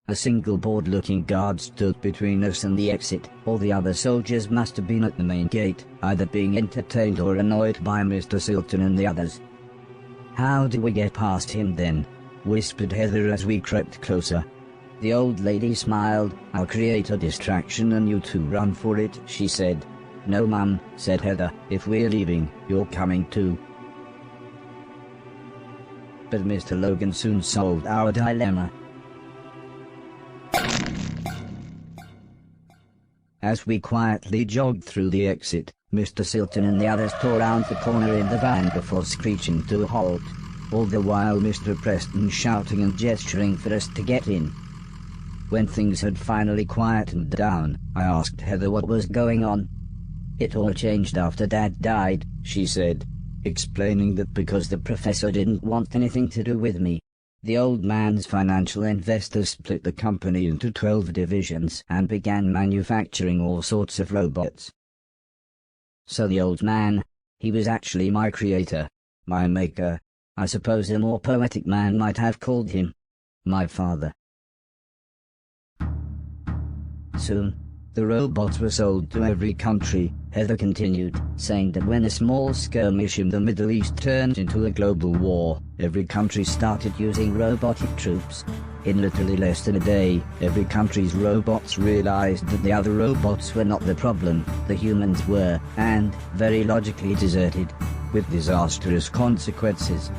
A single bored-looking guard stood between us and the exit. All the other soldiers must have been at the main gate, either being entertained or annoyed by Mr. Silton and the others. "How do we get past him then?" whispered Heather as we crept closer. The old lady smiled. "I'll create a distraction and you two run for it," she said. "No, Mum," said Heather. "If we're leaving, you're coming too." But Mr. Logan soon solved our dilemma. As we quietly jogged through the exit, Mr. Silton and the others tore round the corner in the van before screeching to a halt, all the while Mr. Preston shouting and gesturing for us to get in. When things had finally quietened down, I asked Heather what was going on. "It all changed after Dad died," she said, explaining that because the professor didn't want anything to do with me, the old man's financial investors split the company into 12 divisions and began manufacturing all sorts of robots. So the old man, he was actually my creator, my maker. I suppose a more poetic man might have called him my father. Soon, the robots were sold to every country, Heather continued, saying that when a small skirmish in the Middle East turned into a global war, every country started using robotic troops. In literally less than a day, every country's robots realized that the other robots were not the problem, the humans were, and, very logically deserted, with disastrous consequences.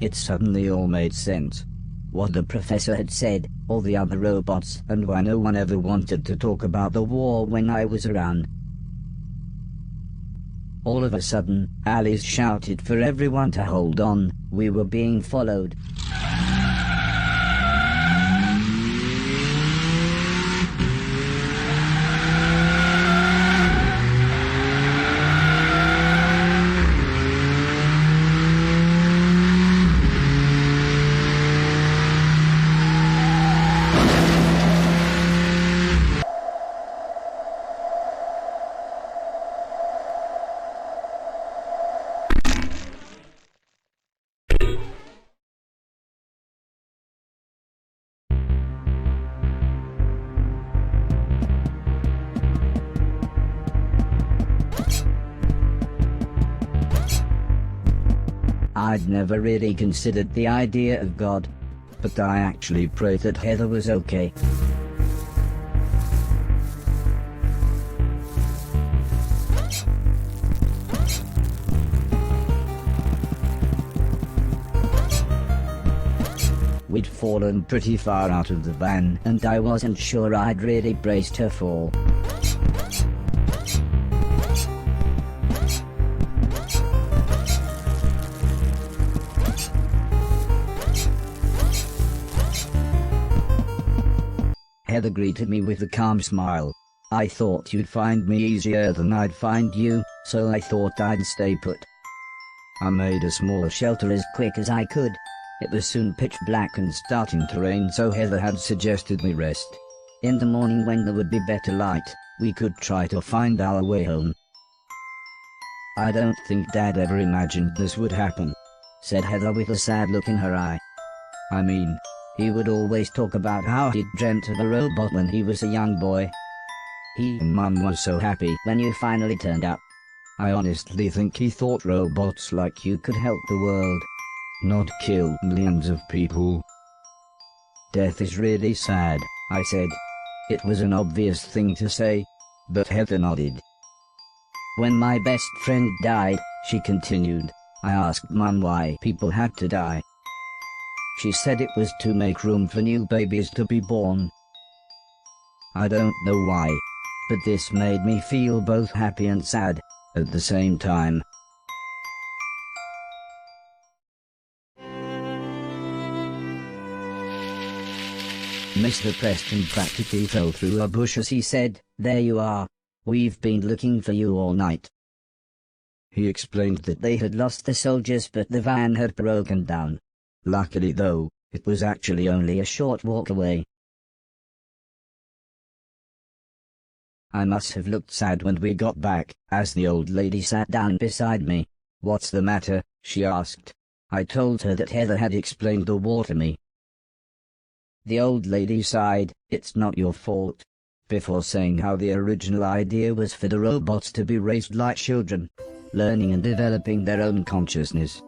It suddenly all made sense. What the professor had said, all the other robots, and why no one ever wanted to talk about the war when I was around. All of a sudden, Alice shouted for everyone to hold on. We were being followed. I'd never really considered the idea of God, but I actually prayed that Heather was okay. We'd fallen pretty far out of the van, and I wasn't sure I'd really braced her fall. Heather greeted me with a calm smile. "I thought you'd find me easier than I'd find you, so I thought I'd stay put." I made a small shelter as quick as I could. It was soon pitch black and starting to rain, so Heather had suggested we rest. In the morning, when there would be better light, we could try to find our way home. "I don't think Dad ever imagined this would happen," said Heather with a sad look in her eye. "I mean, he would always talk about how he'd dreamt of a robot when he was a young boy. He and Mum were so happy when you finally turned up. I honestly think he thought robots like you could help the world, not kill millions of people." "Death is really sad," I said. It was an obvious thing to say, but Heather nodded. "When my best friend died, she continued. I asked Mum why people had to die. She said it was to make room for new babies to be born. I don't know why, but this made me feel both happy and sad at the same time. Mr. Preston practically fell through a bush as he said, "There you are. We've been looking for you all night." He explained that they had lost the soldiers but the van had broken down. Luckily though, it was actually only a short walk away. I must have looked sad when we got back, as the old lady sat down beside me. "What's the matter?" she asked. I told her that Heather had explained the war to me. The old lady sighed. "It's not your fault," before saying how the original idea was for the robots to be raised like children, learning and developing their own consciousness.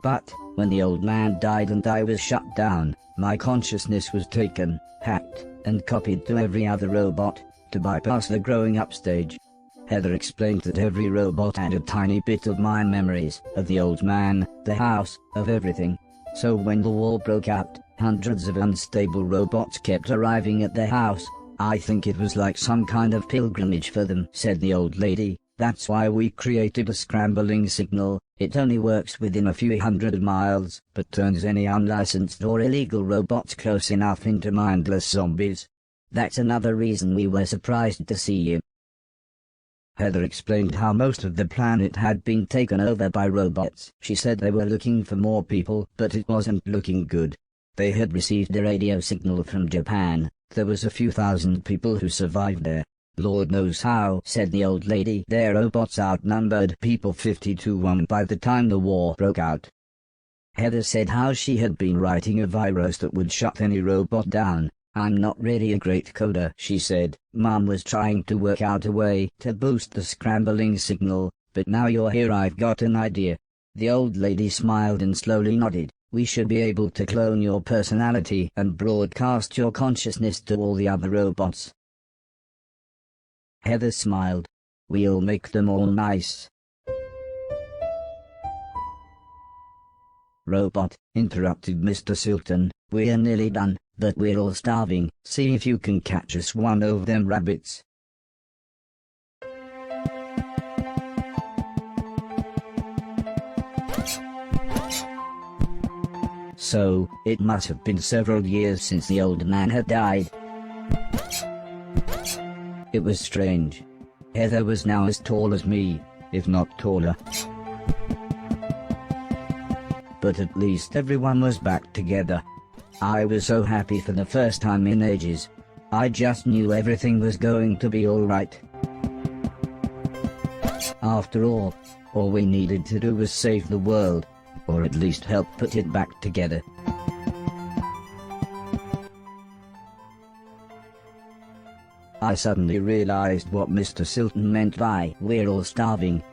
But, when the old man died and I was shut down, my consciousness was taken, hacked, and copied to every other robot, to bypass the growing up stage. Heather explained that every robot had a tiny bit of my memories, of the old man, the house, of everything. So when the war broke out, hundreds of unstable robots kept arriving at their house. "I think it was like some kind of pilgrimage for them," said the old lady. "That's why we created a scrambling signal. It only works within a few hundred miles, but turns any unlicensed or illegal robots close enough into mindless zombies. That's another reason we were surprised to see you." Heather explained how most of the planet had been taken over by robots. She said they were looking for more people, but it wasn't looking good. They had received a radio signal from Japan. There was a few thousand people who survived there. "Lord knows how," said the old lady. "Their robots outnumbered people 50-1 by the time the war broke out." Heather said how she had been writing a virus that would shut any robot down. "I'm not really a great coder," she said. "Mum was trying to work out a way to boost the scrambling signal, but now you're here I've got an idea." The old lady smiled and slowly nodded. "We should be able to clone your personality and broadcast your consciousness to all the other robots." Heather smiled. "We'll make them all nice." "Robot," interrupted Mr. Silton, "we're nearly done, but we're all starving. See if you can catch us one of them rabbits." So, it must have been several years since the old man had died. It was strange. Heather was now as tall as me, if not taller. But at least everyone was back together. I was so happy for the first time in ages. I just knew everything was going to be alright. After all we needed to do was save the world, or at least help put it back together. I suddenly realized what Mr. Silton meant by "we're all starving."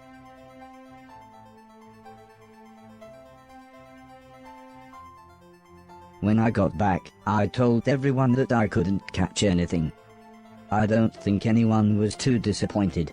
When I got back, I told everyone that I couldn't catch anything. I don't think anyone was too disappointed.